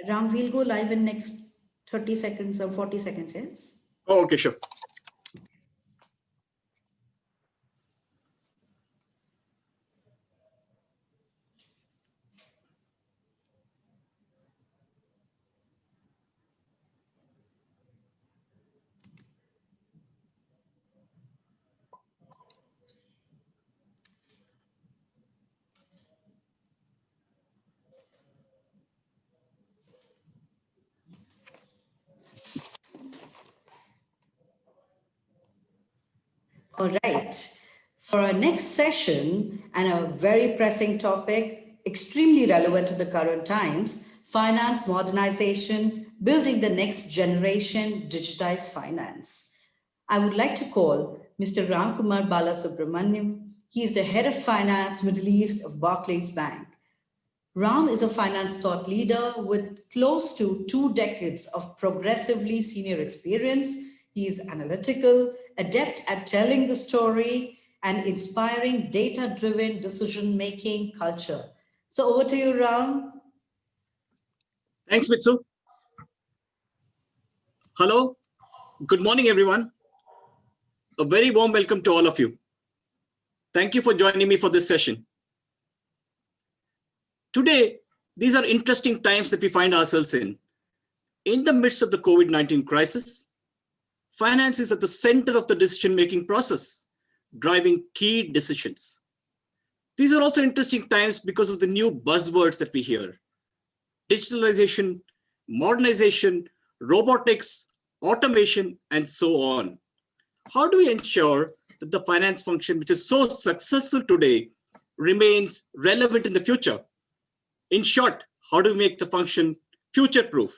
Ram, we'll go live in next 30 seconds or 40 seconds, yes? Oh, okay, sure. All right. For our next session and a very pressing topic, extremely relevant to the current times, finance modernization, building the next generation digitized finance. I would like to call Mr. Ramkumar Balasubramaniam. He is the head of finance Middle East of Barclays Bank. Ram is a finance thought leader with close to 2 decades of progressively senior experience. He is analytical, adept at telling the story, and inspiring data-driven decision-making culture. So over to you, Ram. Thanks, Mitsu. Hello. Good morning, everyone. A very warm welcome to all of you. Thank you for joining me for this session. Today, these are interesting times that we find ourselves in. In the midst of the COVID-19 crisis, finance is at the center of the decision-making process, driving key decisions. These are also interesting times because of the new buzzwords that we hear. Digitalization, modernization, robotics, automation, and so on. How do we ensure that the finance function, which is so successful today, remains relevant in the future? In short, how do we make the function future-proof?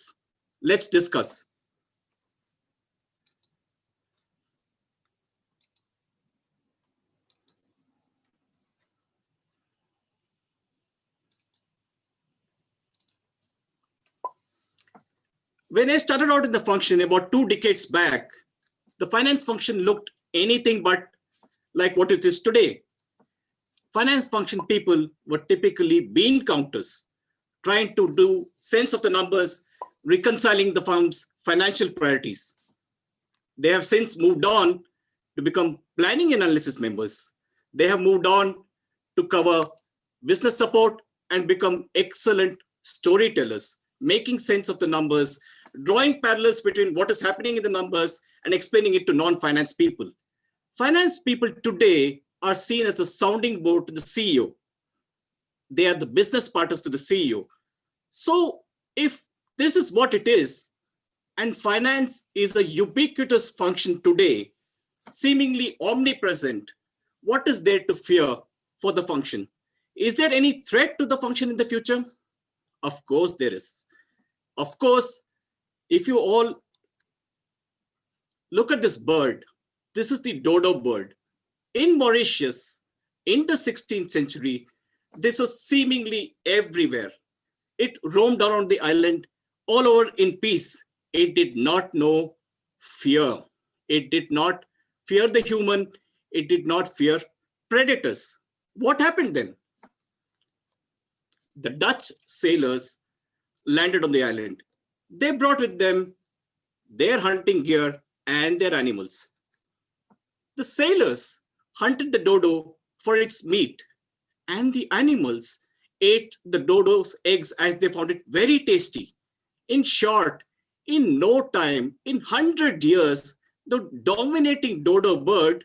Let's discuss. When I started out in the function about 2 decades back, the finance function looked anything but like what it is today. Finance function people were typically bean counters, trying to do sense of the numbers, reconciling the firm's financial priorities. They have since moved on to become planning and analysis members. They have moved on to cover business support and become excellent storytellers, making sense of the numbers, drawing parallels between what is happening in the numbers and explaining it to non-finance people. Finance people today are seen as the sounding board to the CEO. They are the business partners to the CEO. So if this is what it is, and finance is a ubiquitous function today, seemingly omnipresent, what is there to fear for the function? Is there any threat to the function in the future? Of course there is. Of course, if you all look at this bird, this is the dodo bird. In Mauritius, in the 16th century, this was seemingly everywhere. It roamed around the island all over in peace. It did not know fear. It did not fear the human. It did not fear predators. What happened then? The Dutch sailors landed on the island. They brought with them their hunting gear and their animals. The sailors hunted the dodo for its meat, and the animals ate the dodo's eggs as they found it very tasty. In short, in no time, in 100 years, the dominating dodo bird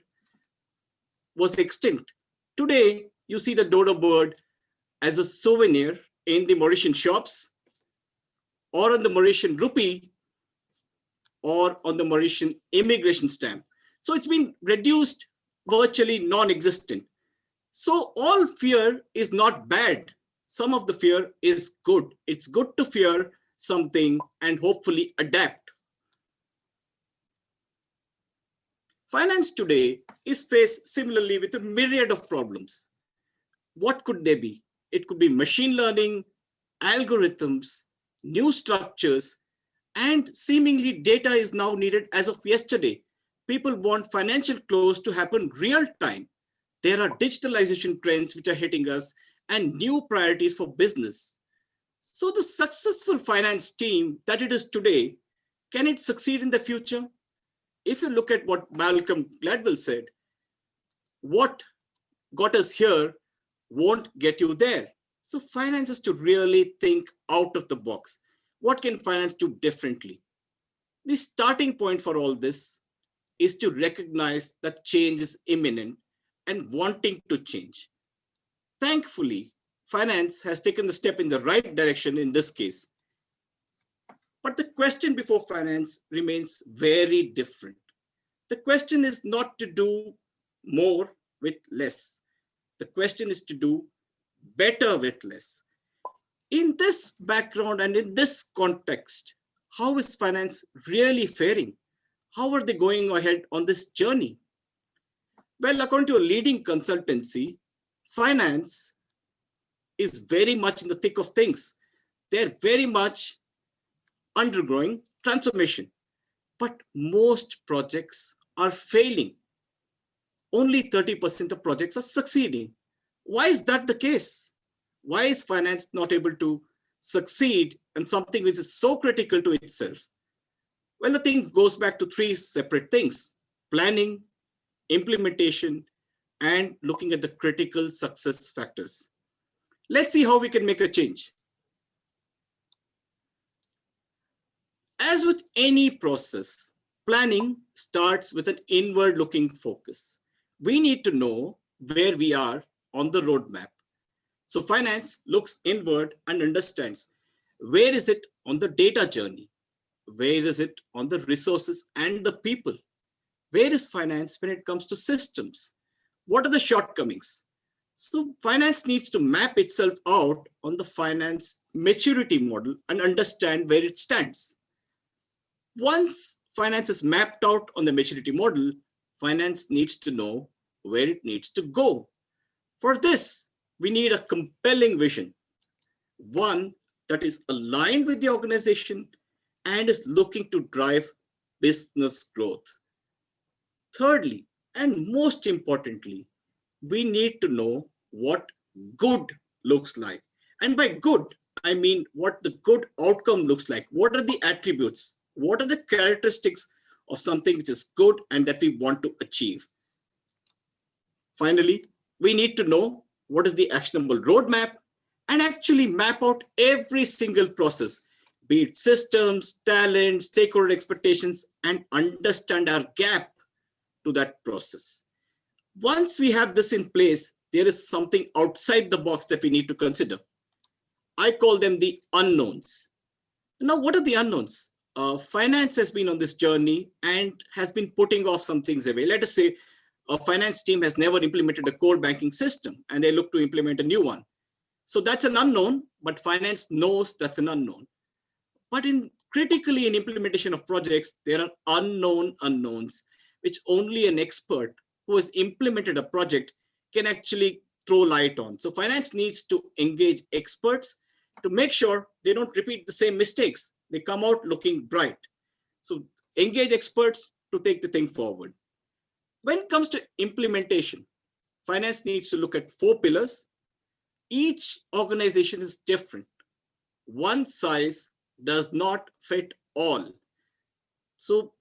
was extinct. Today, you see the dodo bird as a souvenir in the Mauritian shops, or on the Mauritian rupee, or on the Mauritian immigration stamp. So it's been reduced, virtually non-existent. So all fear is not bad. Some of the fear is good. It's good to fear something and hopefully adapt. Finance today is faced similarly with a myriad of problems. What could they be? It could be machine learning, algorithms, new structures, and seemingly data is now needed as of yesterday. People want financial close to happen real time. There are digitalization trends which are hitting us and new priorities for business. So the successful finance team that it is today, can it succeed in the future? If you look at what Malcolm Gladwell said, what got us here won't get you there. So finance is to really think out of the box. What can finance do differently? The starting point for all this is to recognize that change is imminent and wanting to change. Thankfully, finance has taken the step in the right direction in this case. But the question before finance remains very different. The question is not to do more with less. The question is to do better with less. In this background and in this context, how is finance really faring? How are they going ahead on this journey? Well, according to a leading consultancy, finance is very much in the thick of things. They're very much undergoing transformation, but most projects are failing. Only 30% of projects are succeeding. Why is that the case? Why is finance not able to succeed in something which is so critical to itself? Well, the thing goes back to three separate things: planning, implementation, and looking at the critical success factors. Let's see how we can make a change. As with any process, planning starts with an inward-looking focus. We need to know where we are on the roadmap. So finance looks inward and understands where is it on the data journey? Where is it on the resources and the people? Where is finance when it comes to systems? What are the shortcomings? So finance needs to map itself out on the finance maturity model and understand where it stands. Once finance is mapped out on the maturity model, finance needs to know where it needs to go. For this, we need a compelling vision, one that is aligned with the organization and is looking to drive business growth. Thirdly, and most importantly, we need to know what good looks like. And by good, I mean what the good outcome looks like. What are the attributes? What are the characteristics of something which is good and that we want to achieve? Finally, we need to know what is the actionable roadmap and actually map out every single process, be it systems, talent, stakeholder expectations, and understand our gap to that process. Once we have this in place, there is something outside the box that we need to consider. I call them the unknowns. Now, what are the unknowns? Finance has been on this journey and has been putting off some things away. Let us say a finance team has never implemented a core banking system and they look to implement a new one. So that's an unknown, but finance knows that's an unknown. But critically in implementation of projects, there are unknown unknowns, which only an expert who has implemented a project can actually throw light on. So finance needs to engage experts to make sure they don't repeat the same mistakes. They come out looking bright. So engage experts to take the thing forward. When it comes to implementation, finance needs to look at 4 pillars. Each organization is different. One size does not fit all. So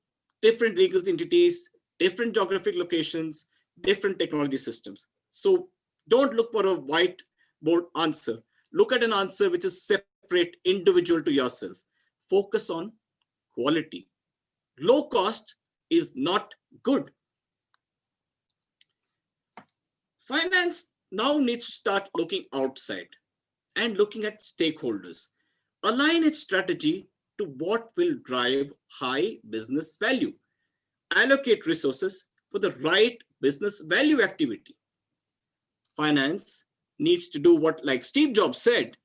different legal entities, different geographic locations, different technology systems. So don't look for a whiteboard answer. Look at an answer which is separate, individual to yourself. Focus on quality. Low cost is not good. Finance now needs to start looking outside and looking at stakeholders. Align its strategy to what will drive high business value. Allocate resources for the right business value activity. Finance needs to do what, like Steve Jobs said,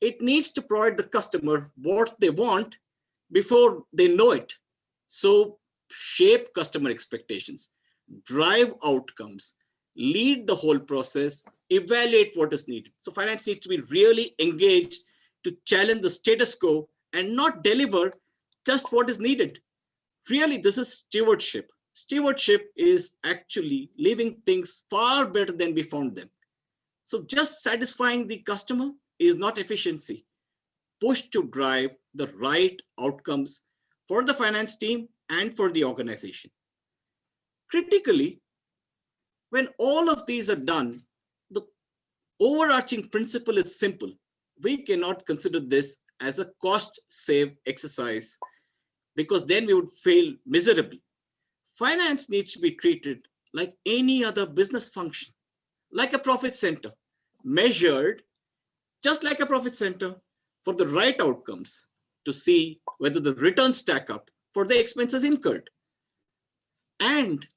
it needs to provide the customer what they want before they know it. So shape customer expectations, drive outcomes, lead the whole process, evaluate what is needed. So finance needs to be really engaged to challenge the status quo and not deliver just what is needed. Really, this is stewardship. Stewardship is actually leaving things far better than we found them. So just satisfying the customer is not efficiency. pushed to drive the right outcomes for the finance team and for the organization. Critically, when all of these are done, the overarching principle is simple. We cannot consider this as a cost save exercise because then we would fail miserably. Finance needs to be treated like any other business function, like a profit center, measured just like a profit center for the right outcomes to see whether the returns stack up for the expenses incurred. And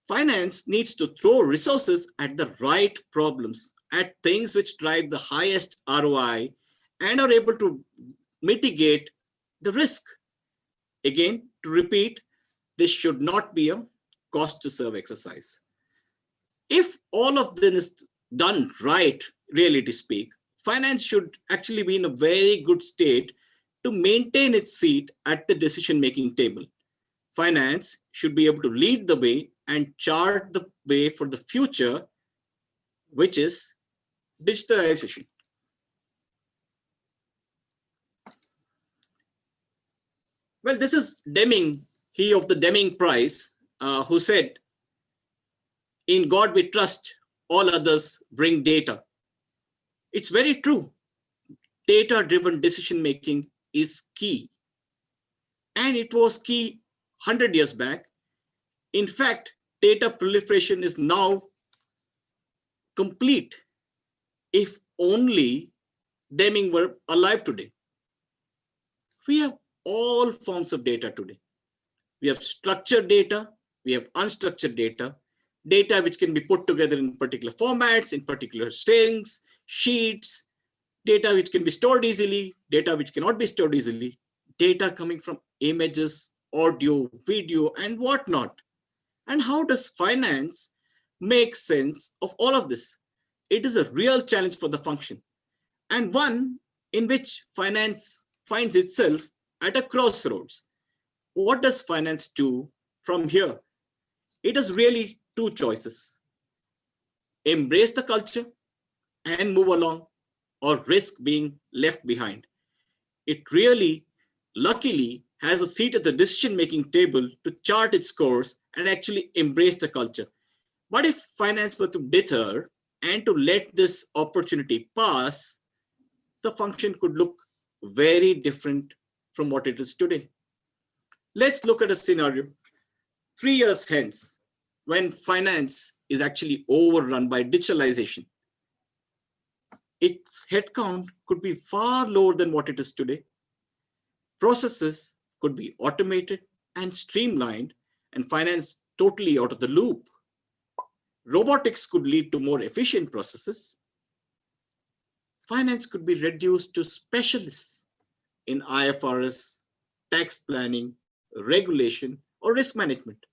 finance needs to throw resources at the right problems, at things which drive the highest ROI and are able to mitigate the risk. Again, to repeat, this should not be a cost to serve exercise. If all of this is done right, really to speak, finance should actually be in a very good state to maintain its seat at the decision-making table. Finance should be able to lead the way and chart the way for the future, which is digitalization. Well, this is Deming, he of the Deming Prize, who said, "In God we trust, all others bring data." It's very true. Data-driven decision-making is key. And it was key 100 years back. In fact, data proliferation is now complete. If only Deming were alive today. We have all forms of data today. We have structured data, we have unstructured data, data which can be put together in particular formats, in particular strings, sheets, data which can be stored easily, data which cannot be stored easily, data coming from images, audio, video, and whatnot. And how does finance make sense of all of this? It is a real challenge for the function, and one in which finance finds itself at a crossroads. What does finance do from here? It has really two choices: embrace the culture and move along, or risk being left behind. It really, luckily, has a seat at the decision-making table to chart its course and actually embrace the culture. But if finance were to deter and to let this opportunity pass, the function could look very different from what it is today. Let's look at a scenario 3 years hence, when finance is actually overrun by digitalization. Its headcount could be far lower than what it is today. Processes could be automated and streamlined, and finance totally out of the loop. Robotics could lead to more efficient processes. Finance could be reduced to specialists in IFRS, tax planning, regulation, or risk management.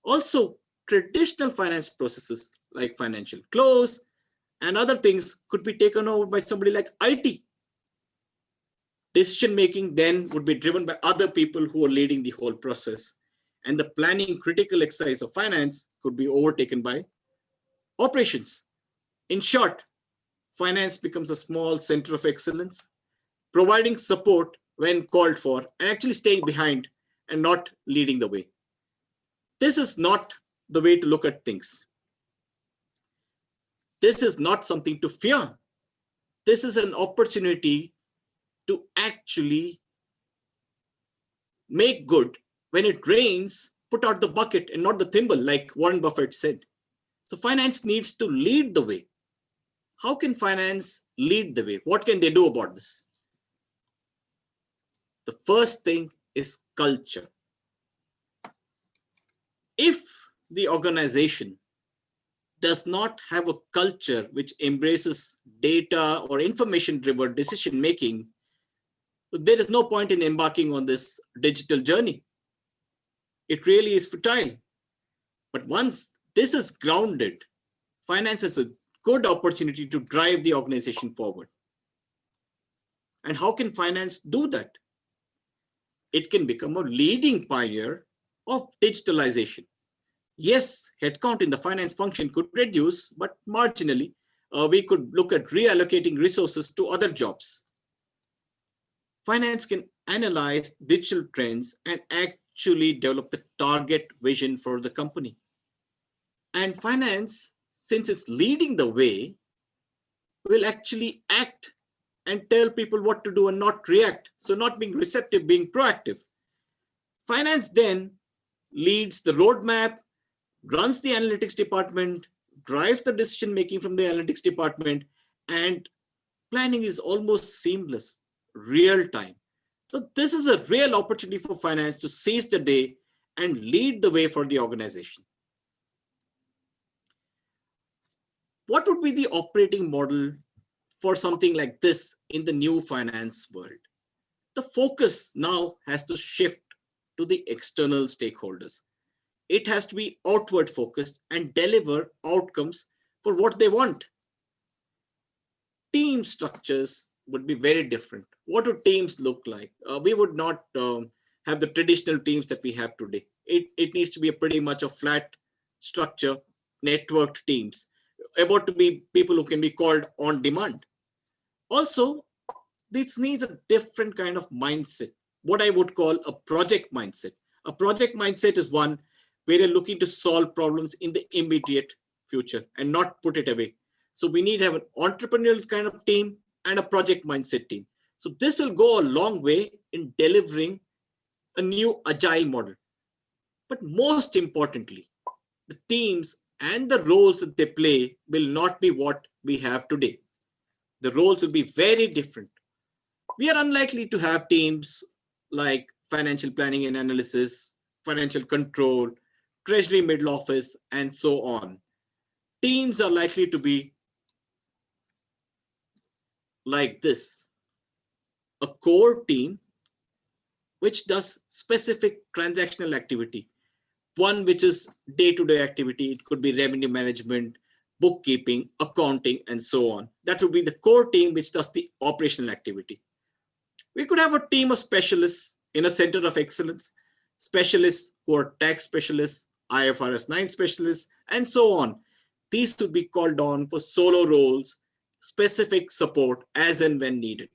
Also, traditional finance processes like financial close and other things could be taken over by somebody like IT. Decision-making then would be driven by other people who are leading the whole process, and the planning critical exercise of finance could be overtaken by operations. In short, finance becomes a small center of excellence, providing support when called for and actually staying behind and not leading the way. This is not the way to look at things. This is not something to fear. This is an opportunity to actually make good. When it rains, put out the bucket and not the thimble, like Warren Buffett said. So finance needs to lead the way. How can finance lead the way? What can they do about this? The first thing is culture. If the organization does not have a culture which embraces data or information-driven decision-making, there is no point in embarking on this digital journey. It really is futile. But once this is grounded, finance is a good opportunity to drive the organization forward. And how can finance do that? It can become a leading pioneer of digitalization. Yes, headcount in the finance function could reduce, but marginally, we could look at reallocating resources to other jobs. Finance can analyze digital trends and actually develop the target vision for the company. And finance, since it's leading the way, will actually act and tell people what to do and not react. So not being receptive, being proactive. Finance then leads the roadmap, runs the analytics department, drives the decision making from the analytics department, and planning is almost seamless, real time. So this is a real opportunity for finance to seize the day and lead the way for the organization. What would be the operating model for something like this in the new finance world? The focus now has to shift to the external stakeholders. It has to be outward focused and deliver outcomes for what they want. Team structures would be very different. What would teams look like? We would not have the traditional teams that we have today. It needs to be a pretty much a flat structure, networked teams, about to be people who can be called on demand. Also, this needs a different kind of mindset, what I would call a project mindset. A project mindset is one where you're looking to solve problems in the immediate future and not put it away. So we need to have an entrepreneurial kind of team and a project mindset team. So this will go a long way in delivering a new agile model. But most importantly, the teams and the roles that they play will not be what we have today. The roles will be very different. We are unlikely to have teams like financial planning and analysis, financial control, treasury middle office, and so on. Teams are likely to be like this: a core team which does specific transactional activity, one which is day-to-day activity. It could be revenue management, bookkeeping, accounting, and so on. That would be the core team which does the operational activity. We could have a team of specialists in a center of excellence, specialists who are tax specialists, IFRS 9 specialists, and so on. These could be called on for solo roles, specific support as and when needed.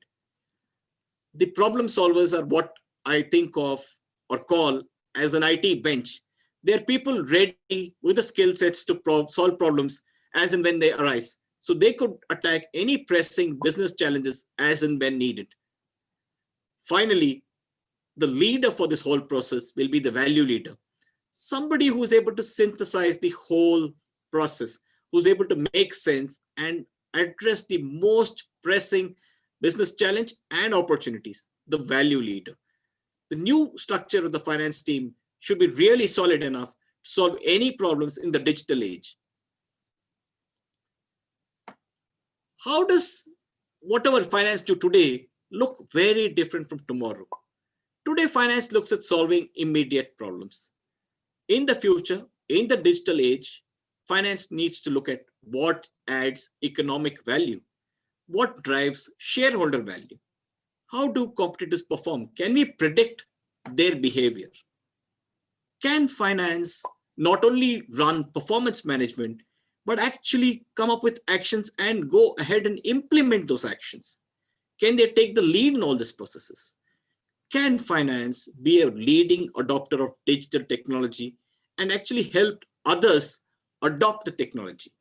The problem solvers are what I think of or call as an IT bench. They're people ready with the skill sets to solve problems as and when they arise. So they could attack any pressing business challenges as and when needed. Finally, the leader for this whole process will be the value leader. Somebody who's able to synthesize the whole process, who's able to make sense and address the most pressing business challenge and opportunities, the value leader. The new structure of the finance team should be really solid enough to solve any problems in the digital age. How does whatever finance do today look very different from tomorrow? Today, finance looks at solving immediate problems. In the future, in the digital age, finance needs to look at what adds economic value, what drives shareholder value. How do competitors perform? Can we predict their behavior? Can finance not only run performance management, but actually come up with actions and go ahead and implement those actions? Can they take the lead in all these processes? Can finance be a leading adopter of digital technology and actually help others adopt the technology?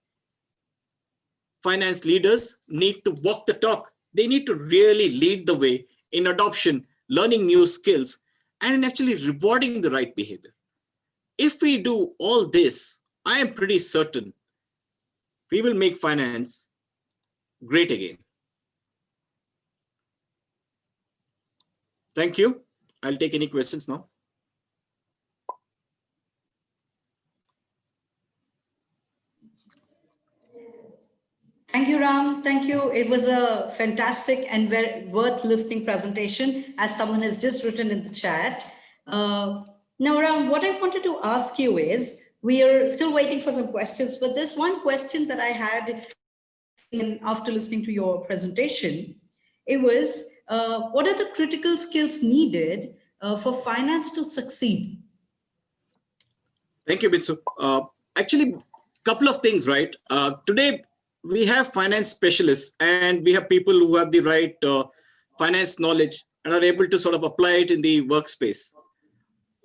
Finance leaders need to walk the talk. They need to really lead the way in adoption, learning new skills, and in actually rewarding the right behavior. If we do all this, I am pretty certain we will make finance great again. Thank you. I'll take any questions now. Thank you, Ram. Thank you. It was a fantastic and very worth listening presentation, as someone has just written in the chat. Now, Ram, what I wanted to ask you is, we are still waiting for some questions, but there's one question that I had after listening to your presentation. It was, what are the critical skills needed for finance to succeed? Thank you, Bitsu. Actually, a couple of things, right? Today, we have finance specialists and we have people who have the right finance knowledge and are able to sort of apply it in the workspace.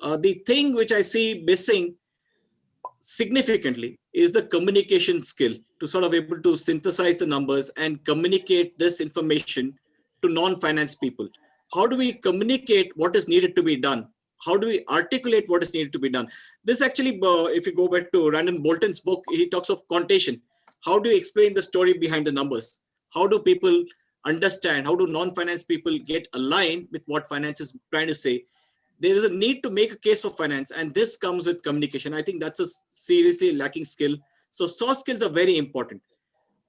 The thing which I see missing significantly is the communication skill to sort of able to synthesize the numbers and communicate this information to non-finance people. How do we communicate what is needed to be done? How do we articulate what is needed to be done? This actually, if you go back to Randall Bolton's book, he talks of contation. How do you explain the story behind the numbers? How do people understand? How do non-finance people get aligned with what finance is trying to say? There is a need to make a case for finance, and this comes with communication. I think that's a seriously lacking skill. So soft skills are very important.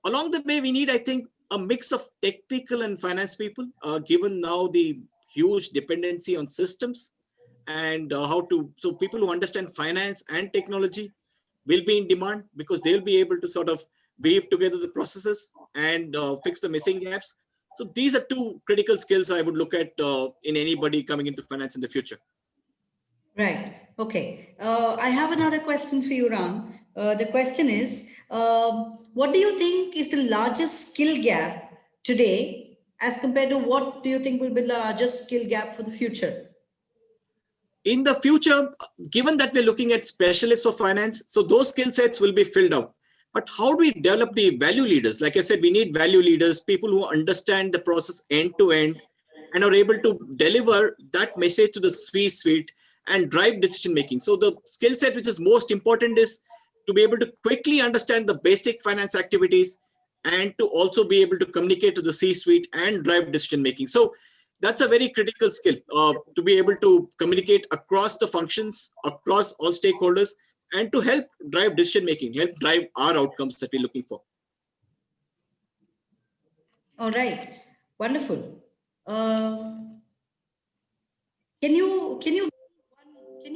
Along the way, we need, I think, a mix of technical and finance people, given now the huge dependency on systems and so people who understand finance and technology will be in demand because they'll be able to sort of weave together the processes and fix the missing gaps. So these are two critical skills I would look at in anybody coming into finance in the future. Right. Okay. I have another question for you, Ram. The question is, what do you think is the largest skill gap today as compared to what do you think will be the largest skill gap for the future? In the future, given that we're looking at specialists for finance, so those skill sets will be filled out. But how do we develop the value leaders? Like I said, we need value leaders, people who understand the process end to end and are able to deliver that message to the C-suite and drive decision making. So the skill set which is most important is to be able to quickly understand the basic finance activities and to also be able to communicate to the C-suite and drive decision making. So that's a very critical skill to be able to communicate across the functions, across all stakeholders, and to help drive decision making, help drive our outcomes that we're looking for. All right, wonderful. Can you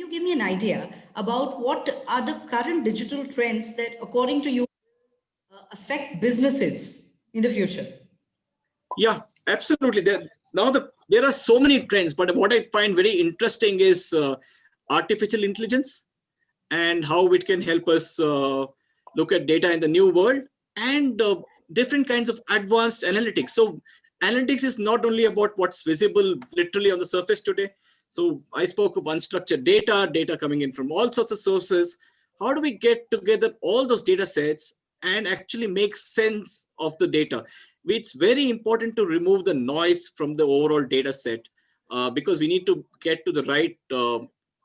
give me an idea about what are the current digital trends that, according to you, affect businesses in the future? Yeah, absolutely. There are so many trends, but what I find very interesting is artificial intelligence and how it can help us look at data in the new world and different kinds of advanced analytics. So analytics is not only about what's visible literally on the surface today. So I spoke of unstructured data coming in from all sorts of sources. How do we get together all those data sets and actually make sense of the data? It's very important to remove the noise from the overall data set because we need to get to the right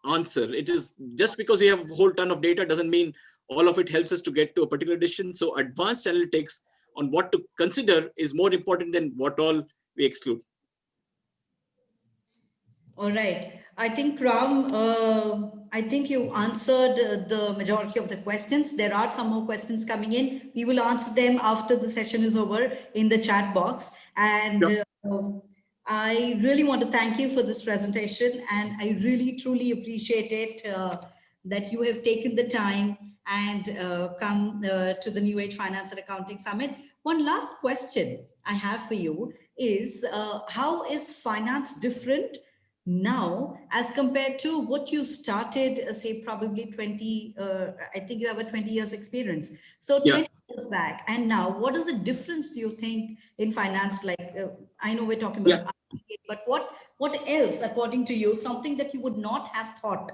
answer. It is just because we have a whole ton of data doesn't mean all of it helps us to get to a particular decision. So advanced analytics on what to consider is more important than what all we exclude. All right. I think, Ram, I think you answered the majority of the questions. There are some more questions coming in. We will answer them after the session is over in the chat box. And I really want to thank you for this presentation. And I really, truly appreciate it that you have taken the time and come to the New Age Finance and Accounting Summit. One last question I have for you is, how is finance different now as compared to what you started, say probably 20, I think you have a 20 years experience. So 20 years back and now, what is the difference do you think in finance? Like, I know we're talking about, but what else, according to you, something that you would not have thought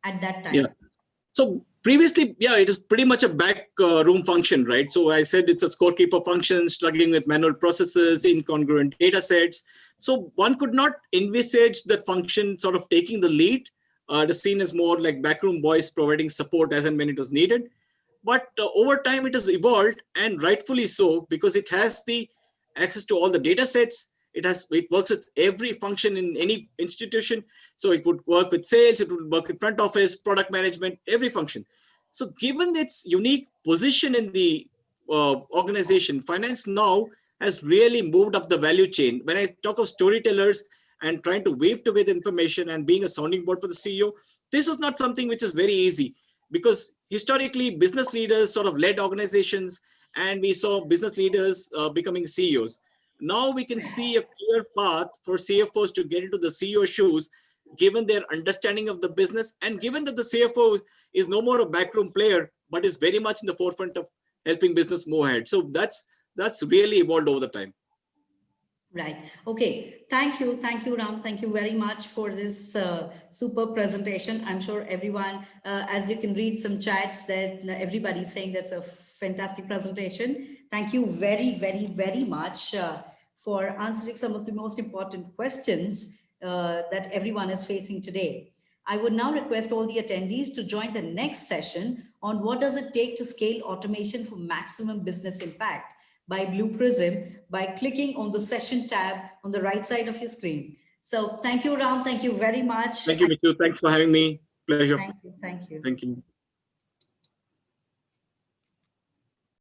at that time? Yeah. So previously, it is pretty much a back room function, right? So I said it's a scorekeeper function, struggling with manual processes, incongruent data sets. So one could not envisage that function sort of taking the lead. The scene is more like backroom boys providing support as and when it was needed. But over time, it has evolved, and rightfully so, because it has the access to all the data sets. It works with every function in any institution. So it would work with sales, it would work with front office, product management, every function. So given its unique position in the organization, finance now has really moved up the value chain. When I talk of storytellers and trying to weave together information and being a sounding board for the CEO, this is not something which is very easy, because historically business leaders sort of led organizations and we saw business leaders becoming CEOs. Now we can see a clear path for CFOs to get into the CEO shoes, given their understanding of the business and given that the CFO is no more a backroom player, but is very much in the forefront of helping business move ahead. So that's really evolved over the time. Right. Okay. Thank you. Thank you, Ram. Thank you very much for this super presentation. I'm sure everyone, as you can read some chats, that everybody's saying that's a fantastic presentation. Thank you very, very, very much for answering some of the most important questions that everyone is facing today. I would now request all the attendees to join the next session on what does it take to scale automation for maximum business impact by Blue Prism by clicking on the session tab on the right side of your screen. So thank you, Ram. Thank you very much. Thank you, Michu. Thanks for having me. Pleasure. Thank you. Thank you. Thank you.